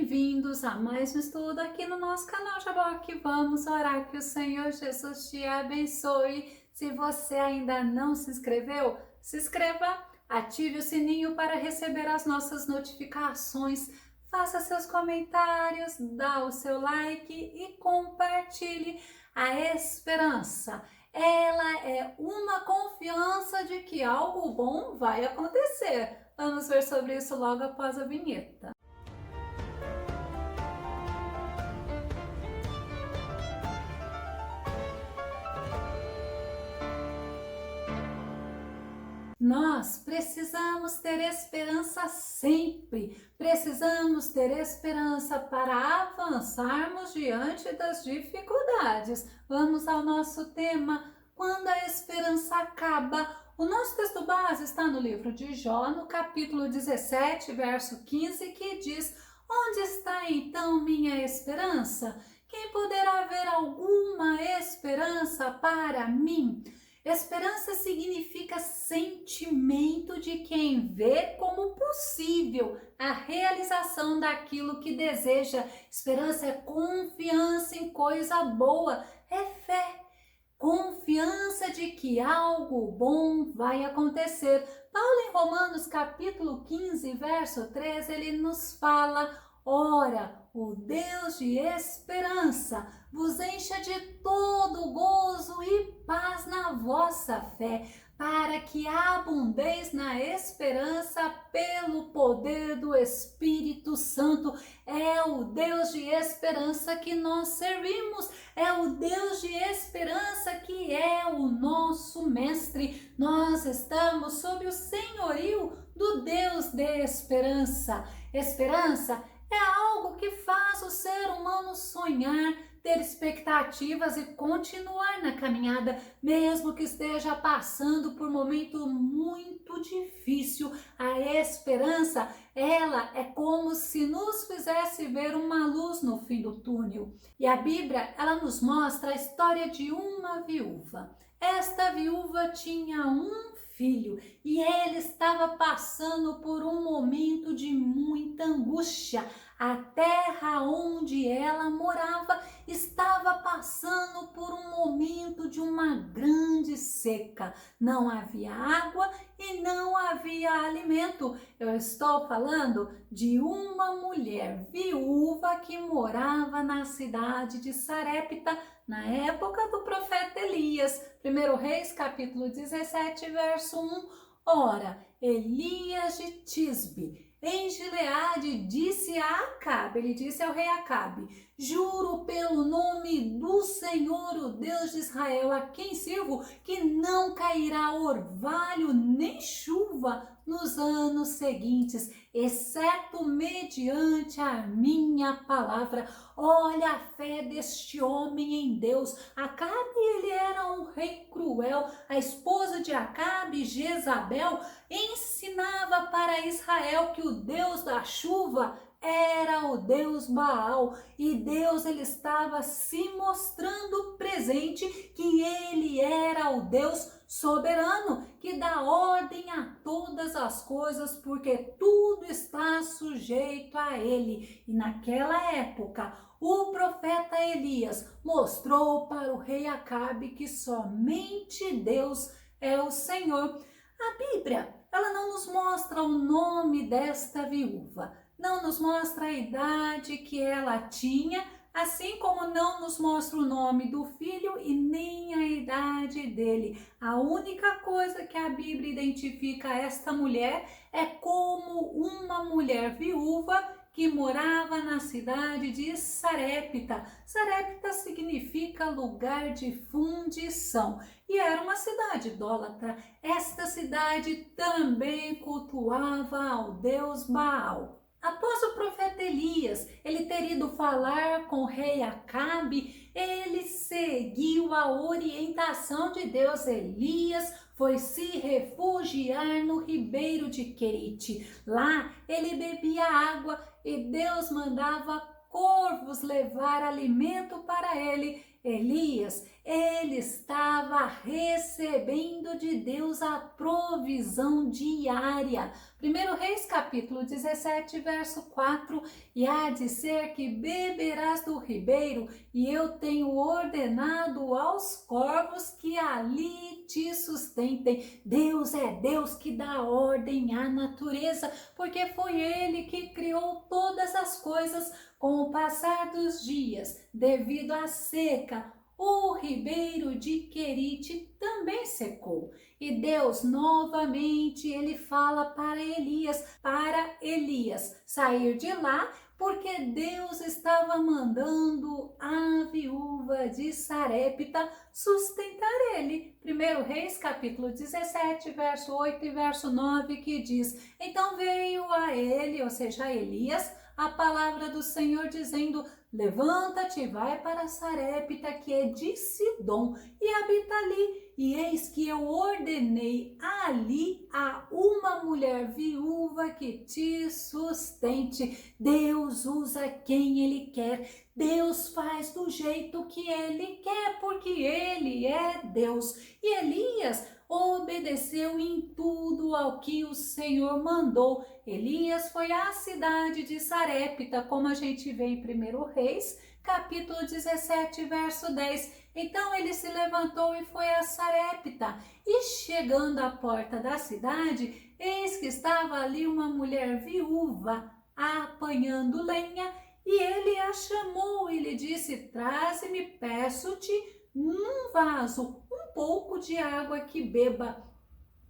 bem-vindos a mais um estudo aqui no nosso canal Jaboque. Vamos orar que o Senhor Jesus te abençoe. Se você ainda não se inscreveu, se inscreva, ative o sininho para receber as nossas notificações, faça seus comentários, dá o seu like e compartilhe. A esperança, ela é uma confiança de que algo bom vai acontecer. Vamos ver sobre isso logo após a vinheta. Nós precisamos ter esperança sempre, precisamos ter esperança para avançarmos diante das dificuldades. Vamos ao nosso tema, quando a esperança acaba. O nosso texto base está no livro de Jó, no capítulo 17, verso 15, que diz: onde está então minha esperança? Quem poderá ver alguma esperança para mim? Esperança significa sentimento de quem vê como possível a realização daquilo que deseja. Esperança é confiança em coisa boa, é fé, confiança de que algo bom vai acontecer. Paulo em Romanos capítulo 15, verso 13, ele nos fala: ora, o Deus de esperança vos encha de todo gozo e paz na vossa fé, para que abundeis na esperança pelo poder do Espírito Santo. É o Deus de esperança que nós servimos, é o Deus de esperança que é o nosso mestre. Nós estamos sob o senhorio do Deus de esperança. Esperança é algo que faz o ser humano sonhar, ter expectativas e continuar na caminhada, mesmo que esteja passando por um momento muito difícil. A esperança, ela é como se nos fizesse ver uma luz no fim do túnel. E a Bíblia, ela nos mostra a história de uma viúva. Esta viúva tinha um filho e ele estava passando por um momento de muita angústia. A terra onde ela morava estava passando por um momento de uma grande seca. Não havia água e não havia alimento. Eu estou falando de uma mulher viúva que morava na cidade de Sarepta, na época do profeta Elias. 1 Reis, capítulo 17, verso 1. Ora, Elias de Tisbe, em Gileade, disse a Acabe, ele disse ao rei Acabe: juro pelo nome do Senhor, o Deus de Israel, a quem sirvo, que não cairá orvalho nem chuva nos anos seguintes, exceto mediante a minha palavra. Olha a fé deste homem em Deus. Acabe, ele era um rei cruel. A esposa de Acabe, Jezabel, ensinava para Israel que o Deus da chuva era o Deus Baal, e Deus, ele estava se mostrando presente que ele era o Deus soberano, que dá ordem a todas as coisas, porque tudo está sujeito a ele. E naquela época, o profeta Elias mostrou para o rei Acabe que somente Deus é o Senhor. A Bíblia, ela não nos mostra o nome desta viúva, não nos mostra a idade que ela tinha, assim como não nos mostra o nome do filho e nem a idade dele. A única coisa que a Bíblia identifica esta mulher é como uma mulher viúva que morava na cidade de Sarepta. Sarepta significa lugar de fundição e era uma cidade idólatra. Esta cidade também cultuava ao deus Baal. Após o profeta Elias, ele ter ido falar com o rei Acabe, ele seguiu a orientação de Deus. Elias foi se refugiar no ribeiro de Querite. Lá ele bebia água e Deus mandava corvos levar alimento para ele. Elias, ele estava recebendo de Deus a provisão diária. 1 Reis capítulo 17, verso 4, e há de ser que beberás do ribeiro, e eu tenho ordenado aos corvos que ali te sustentem. Deus é Deus que dá ordem à natureza, porque foi Ele que criou todas as coisas. Com o passar dos dias, devido à seca, o ribeiro de Querite também secou. E Deus novamente ele fala para Elias sair de lá, porque Deus estava mandando a viúva de Sarepta sustentar ele. 1 Reis capítulo 17, verso 8 e verso 9, que diz: então veio a ele, ou seja, a Elias, a palavra do Senhor dizendo: levanta-te e vai para Sarepta, que é de Sidom, e habita ali. E eis que eu ordenei ali a uma mulher viúva que te sustente. Deus usa quem Ele quer. Deus faz do jeito que Ele quer, porque Ele é Deus. E Elias obedeceu em tudo ao que o Senhor mandou. Elias foi à cidade de Sarepta, como a gente vê em 1 Reis, capítulo 17, verso 10. Então ele se levantou e foi a Sarepta, e chegando à porta da cidade, eis que estava ali uma mulher viúva apanhando lenha, e ele a chamou e lhe disse: traze-me, peço-te, num vaso um pouco de água que beba.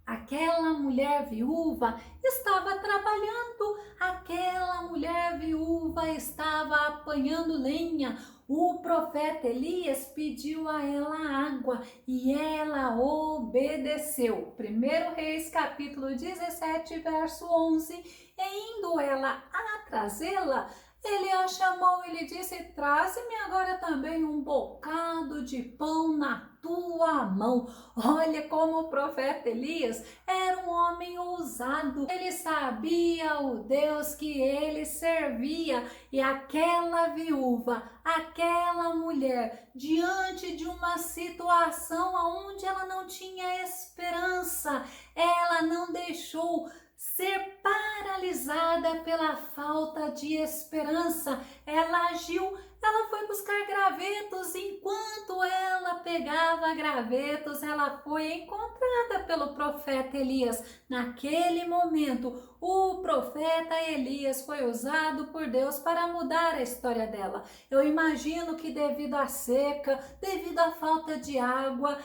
Aquela mulher viúva estava trabalhando, aquela mulher viúva estava apanhando lenha. O profeta Elias pediu a ela água e ela obedeceu. 1 Reis capítulo 17, verso 11, e indo ela a trazê-la, ele a chamou e lhe disse: traze-me agora também um bocado de pão na tua mão. Olha como o profeta Elias era um homem ousado. Ele sabia o Deus que ele servia, e aquela viúva, aquela mulher, diante de uma situação onde ela não tinha esperança, ela não deixou ser paralisada pela falta de esperança. Ela agiu, ela foi buscar gravetos. Enquanto ela pegava gravetos, ela foi encontrada pelo profeta Elias. Naquele momento, o profeta Elias foi usado por Deus para mudar a história dela. Eu imagino que devido à seca, devido à falta de água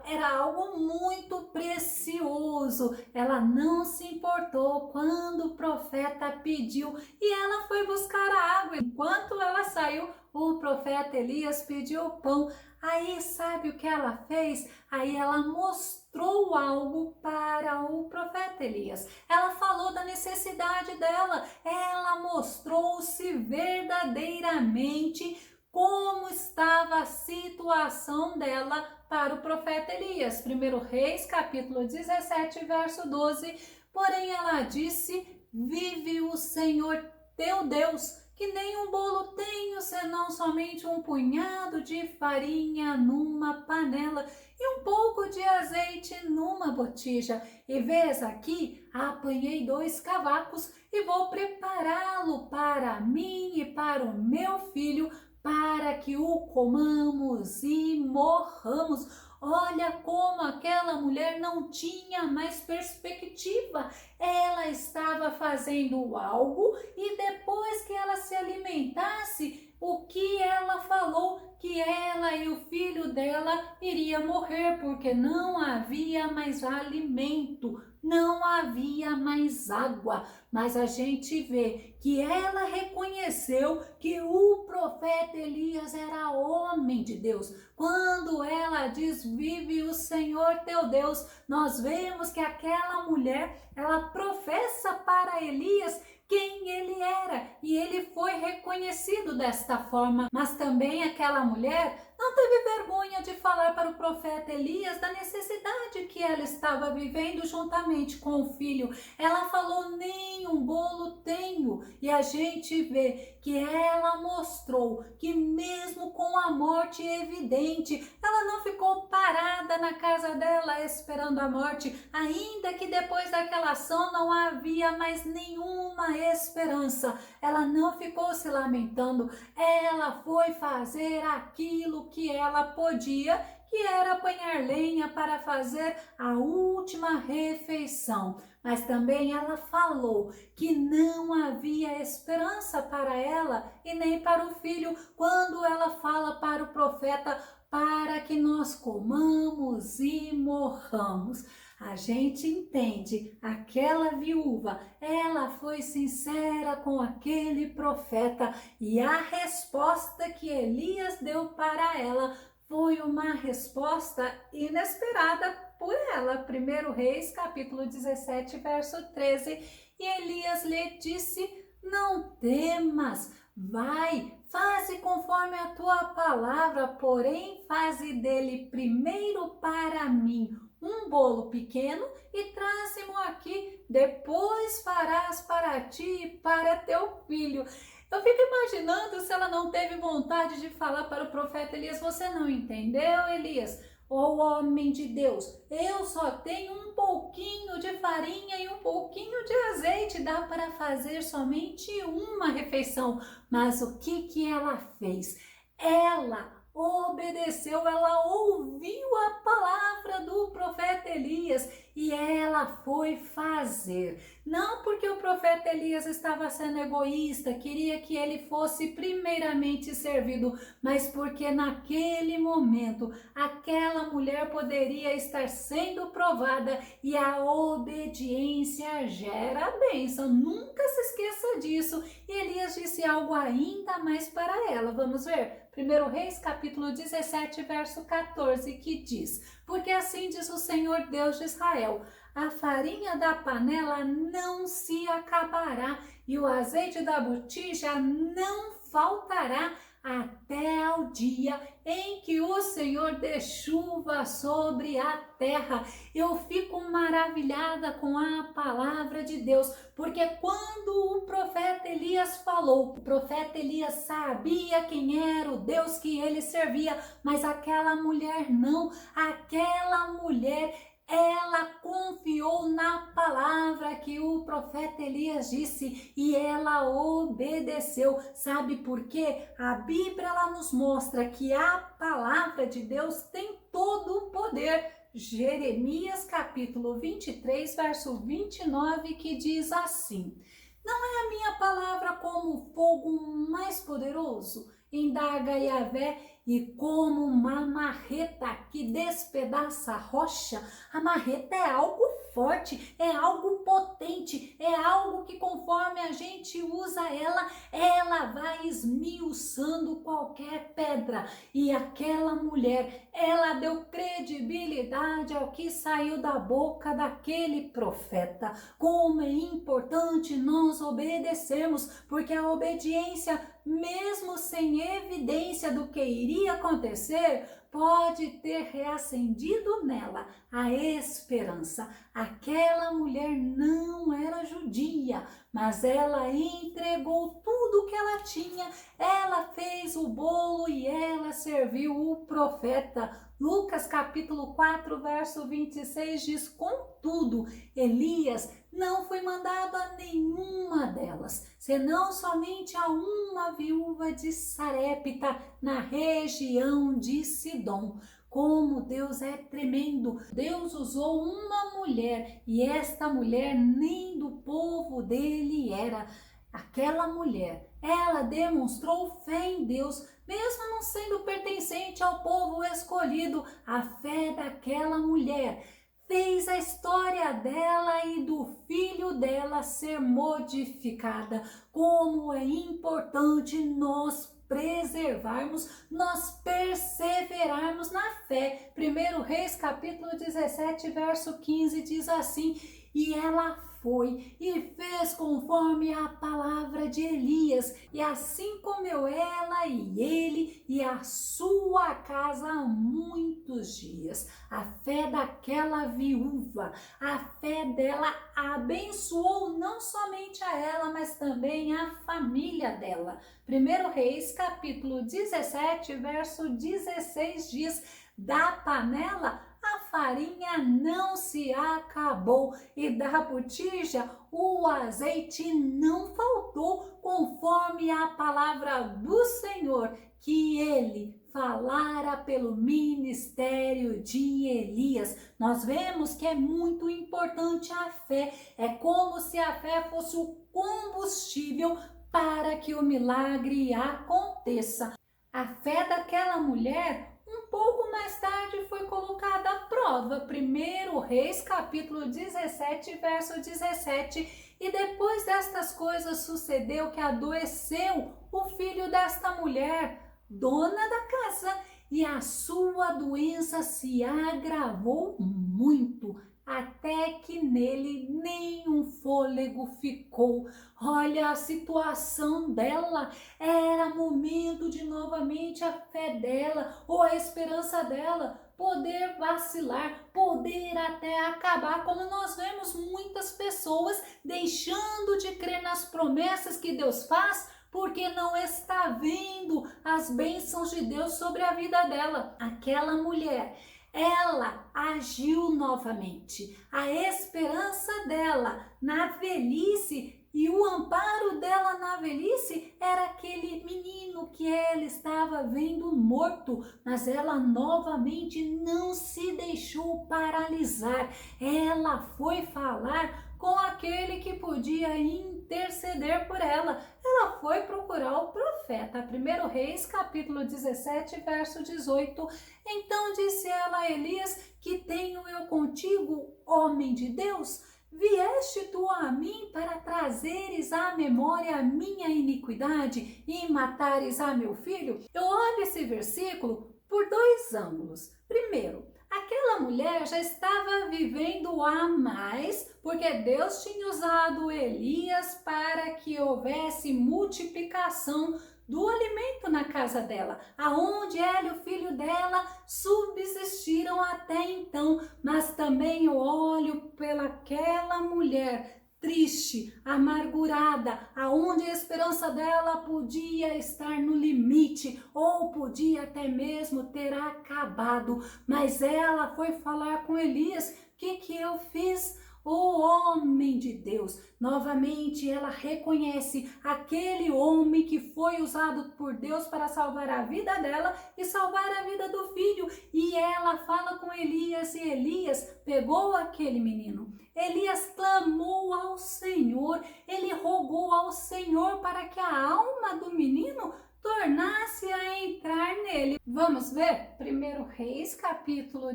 era algo muito precioso. Ela não se importou quando o profeta pediu, e ela foi buscar a água. Enquanto ela saiu, o profeta Elias pediu pão. Aí sabe o que ela fez? Aí ela mostrou algo para o profeta Elias. Ela falou da necessidade dela. Ela mostrou-se verdadeiramente como estava a situação dela para o profeta Elias. 1 Reis, capítulo 17, verso 12. Porém ela disse: vive o Senhor teu Deus, que nem um bolo tenho, senão somente um punhado de farinha numa panela e um pouco de azeite numa botija. E vês aqui, apanhei 2 cavacos e vou prepará-lo para mim e para o meu filho, para que o comamos e morramos. Olha como aquela mulher não tinha mais perspectiva. Ela estava fazendo algo, e depois que ela se alimentasse, o que ela falou? Que ela e o filho dela iria morrer, porque não havia mais alimento, não havia mais água. Mas a gente vê que ela reconheceu que o profeta Elias era homem de Deus. Quando ela diz: vive o Senhor teu Deus, nós vemos que aquela mulher, ela professa para Elias quem ele era, e ele foi reconhecido desta forma. Mas também aquela mulher não Não teve vergonha de falar para o profeta Elias da necessidade que ela estava vivendo juntamente com o filho. Ela falou: nem um bolo tenho. E a gente vê que ela mostrou que mesmo com a morte evidente, ela não ficou parada na casa dela esperando a morte, ainda que depois daquela ação não havia mais nenhuma esperança. Ela não ficou se lamentando, ela foi fazer aquilo que ela podia, que era apanhar lenha para fazer a última refeição. Mas também ela falou que não havia esperança para ela e nem para o filho, quando ela fala para o profeta: para que nós comamos e morramos. A gente entende, aquela viúva, ela foi sincera com aquele profeta e a resposta que Elias deu para ela foi uma resposta inesperada por ela. 1 Reis, capítulo 17, verso 13. E Elias lhe disse: não temas, vai, faze conforme a tua palavra, porém faze dele primeiro para mim um bolo pequeno e traze-mo aqui, depois farás para ti e para teu filho. Eu fico imaginando se ela não teve vontade de falar para o profeta Elias: você não entendeu, Elias? Ô homem de Deus, eu só tenho um pouquinho de farinha e um pouquinho de azeite, dá para fazer somente uma refeição. Mas o que ela fez? Ela obedeceu, ela ouviu a palavra do profeta Elias e ela foi fazer. Não porque o profeta Elias estava sendo egoísta, queria que ele fosse primeiramente servido, mas porque naquele momento aquela mulher poderia estar sendo provada e a obediência gera bênção. Nunca se esqueça disso. E Elias disse algo ainda mais para ela. Vamos ver? 1 Reis, capítulo 17, verso 14, que diz: porque assim diz o Senhor Deus de Israel: a farinha da panela não se acabará e o azeite da botija não faltará até ao dia em que o Senhor dê chuva sobre a terra. Eu fico maravilhada com a palavra de Deus, porque quando o profeta Elias falou, o profeta Elias sabia quem era o Deus que ele servia, mas aquela mulher não, aquela mulher, ela confiou na palavra que o profeta Elias disse e ela obedeceu. Sabe por quê? A Bíblia ela nos mostra que a palavra de Deus tem todo o poder. Jeremias capítulo 23, verso 29, que diz assim: não é a minha palavra como fogo mais poderoso? Indaga Yahvé, e como uma marreta que despedaça a rocha. A marreta é algo forte, é algo potente, é algo que conforme a gente usa ela, ela vai esmiuçando qualquer pedra. E aquela mulher, ela deu credibilidade ao que saiu da boca daquele profeta. Como é importante nós obedecermos, porque a obediência, mesmo sem evidência do que iria acontecer, pode ter reacendido nela a esperança. Aquela mulher não era judia, mas ela entregou tudo o que ela tinha, ela fez o bolo e ela serviu o profeta. Lucas capítulo 4, verso 26 diz: contudo, Elias não foi mandado a nenhuma delas, senão somente a uma viúva de Sarepta, na região de Sidom. Como Deus é tremendo! Deus usou uma mulher e esta mulher nem do povo dele era. Aquela mulher, ela demonstrou fé em Deus, mesmo não sendo pertencente ao povo escolhido. A fé daquela mulher fez a história dela e do filho dela ser modificada. Como é importante nós preservarmos, nós perseverarmos na fé. 1 Reis capítulo 17, verso 15 diz assim: e ela foi e fez conforme a palavra de Elias, e assim comeu ela e ele e a sua casa há muitos dias. A fé daquela viúva, a fé dela abençoou não somente a ela, mas também a família dela. 1 Reis, capítulo 17, verso 16 diz: da panela a farinha não se acabou, e da botija o azeite não faltou, conforme a palavra do Senhor que ele falara pelo ministério de Elias. Nós vemos que é muito importante a fé. É como se a fé fosse o combustível para que o milagre aconteça. A fé daquela mulher, um pouco mais tarde, foi colocada à prova. 1 Reis, capítulo 17, verso 17. E depois destas coisas sucedeu que adoeceu o filho desta mulher, dona da casa, e a sua doença se agravou muito, até que nele nenhum fôlego ficou. Olha a situação dela, era momento de novamente a fé dela ou a esperança dela poder vacilar, poder até acabar, como nós vemos muitas pessoas deixando de crer nas promessas que Deus faz, porque não está vendo as bênçãos de Deus sobre a vida dela. Aquela mulher, ela agiu novamente. A esperança dela na velhice e o amparo dela na velhice era aquele menino que ela estava vendo morto, mas ela novamente não se deixou paralisar. Ela foi falar com aquele que podia interceder por ela. Ela foi procurar o profeta. 1 Reis, capítulo 17, verso 18. Então disse ela a Elias: que tenho eu contigo, homem de Deus? Vieste tu a mim para trazeres à memória a minha iniquidade e matares a meu filho? Eu olho esse versículo por dois ângulos. Primeiro, aquela mulher já estava vivendo a mais, porque Deus tinha usado Elias para que houvesse multiplicação do alimento na casa dela, aonde ela e o filho dela subsistiram até então. Mas também eu olho pelaquela mulher triste, amargurada, aonde a esperança dela podia estar no limite ou podia até mesmo ter acabado, mas ela foi falar com Elias: o que eu fiz? O homem de Deus, novamente ela reconhece aquele homem que foi usado por Deus para salvar a vida dela e salvar a vida do filho, e ela fala com Elias, e Elias pegou aquele menino. Elias clamou ao Senhor, ele rogou ao Senhor para que a alma do menino tornasse a entrar nele. Vamos ver? 1 Reis, capítulo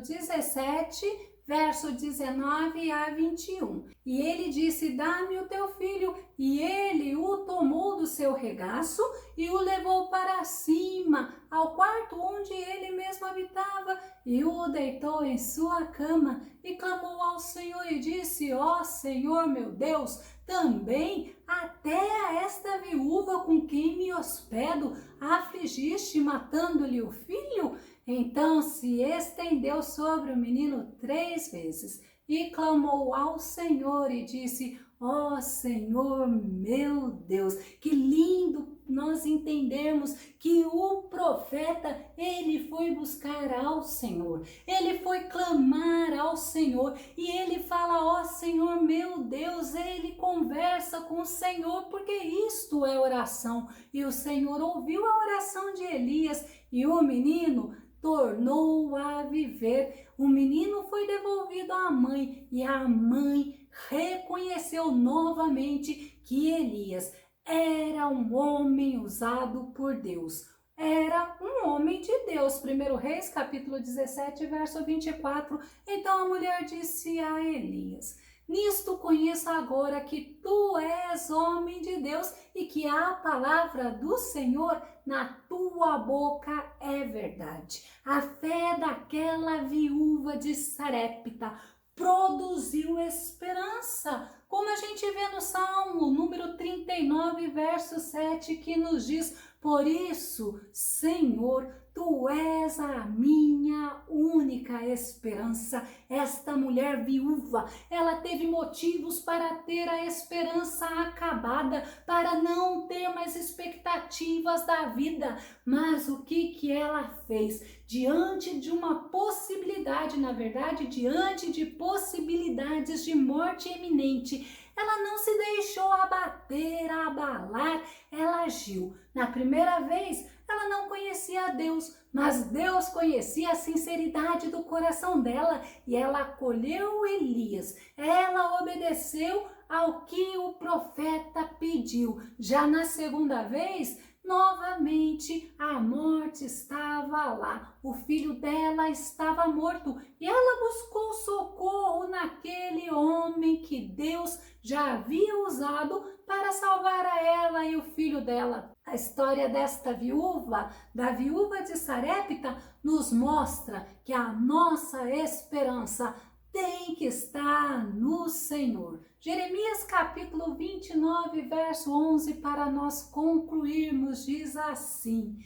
17, verso 19 a 21. E ele disse: dá-me o teu filho. E ele o tomou do seu regaço e o levou para cima, ao quarto onde ele mesmo habitava, e o deitou em sua cama, e clamou ao Senhor e disse: ó Senhor meu Deus, também até a esta viúva com quem me hospedo afligiste, matando-lhe o filho? Então se estendeu sobre o menino 3 vezes e clamou ao Senhor e disse: ó Senhor meu Deus. Que lindo nós entendermos que o profeta, ele foi buscar ao Senhor, ele foi clamar ao Senhor, e ele fala: ó Senhor meu Deus. Ele conversa com o Senhor, porque isto é oração, e o Senhor ouviu a oração de Elias, e o menino tornou a viver. O menino foi devolvido à mãe, e a mãe reconheceu novamente que Elias era um homem usado por Deus. Era um homem de Deus. 1 Reis, capítulo 17, verso 24. Então a mulher disse a Elias: nisto conheço agora que tu és homem de Deus e que a palavra do Senhor na tua boca é verdade. A fé daquela viúva de Sarepta produziu esperança. como a gente vê no Salmo número 39, verso 7, que nos diz: por isso, Senhor, Tu és a minha única esperança. Esta mulher viúva, ela teve motivos para ter a esperança acabada, para não ter mais expectativas da vida. Mas o que ela fez? Diante de uma possibilidade, na verdade, diante de possibilidades de morte iminente, ela não se deixou abater, abalar, ela agiu. Na primeira vez, ela não conhecia a Deus, mas Deus conhecia a sinceridade do coração dela e ela acolheu Elias. Ela obedeceu ao que o profeta pediu. Já na segunda vez, novamente a morte estava lá, o filho dela estava morto e ela buscou socorro naquele homem que Deus já havia usado para salvar a ela e o filho dela. A história desta viúva, da viúva de Sarepta, nos mostra que a nossa esperança tem que estar no Senhor. Jeremias capítulo 29, verso 11, para nós concluirmos, diz assim: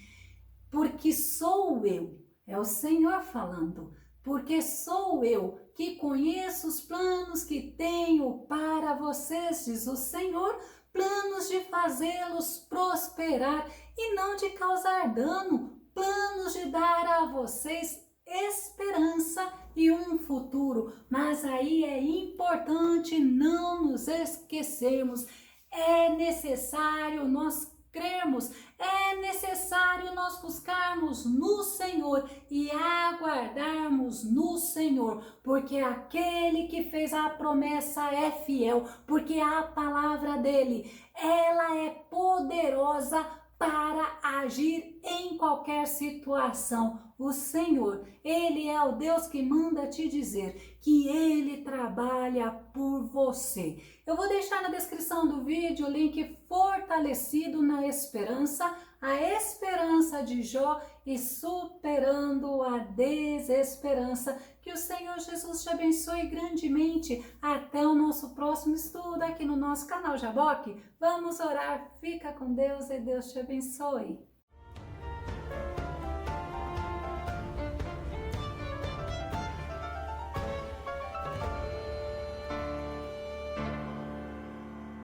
porque sou eu, é o Senhor falando, porque sou eu que conheço os planos que tenho para vocês, diz o Senhor, planos de fazê-los prosperar e não de causar dano, planos de dar a vocês esperança e um futuro. Mas aí é importante não nos esquecermos, é necessário nós crermos, é necessário nós buscarmos no Senhor e aguardarmos no Senhor, porque aquele que fez a promessa é fiel, porque a palavra dele, ela é poderosa para agir em qualquer situação. O Senhor, Ele é o Deus que manda te dizer que Ele trabalha por você. Eu vou deixar na descrição do vídeo o link Fortalecido na Esperança, a esperança de Jó e superando a desesperança. Que o Senhor Jesus te abençoe grandemente. Até o nosso próximo estudo aqui no nosso canal Jaboque. Vamos orar. Fica com Deus e Deus te abençoe.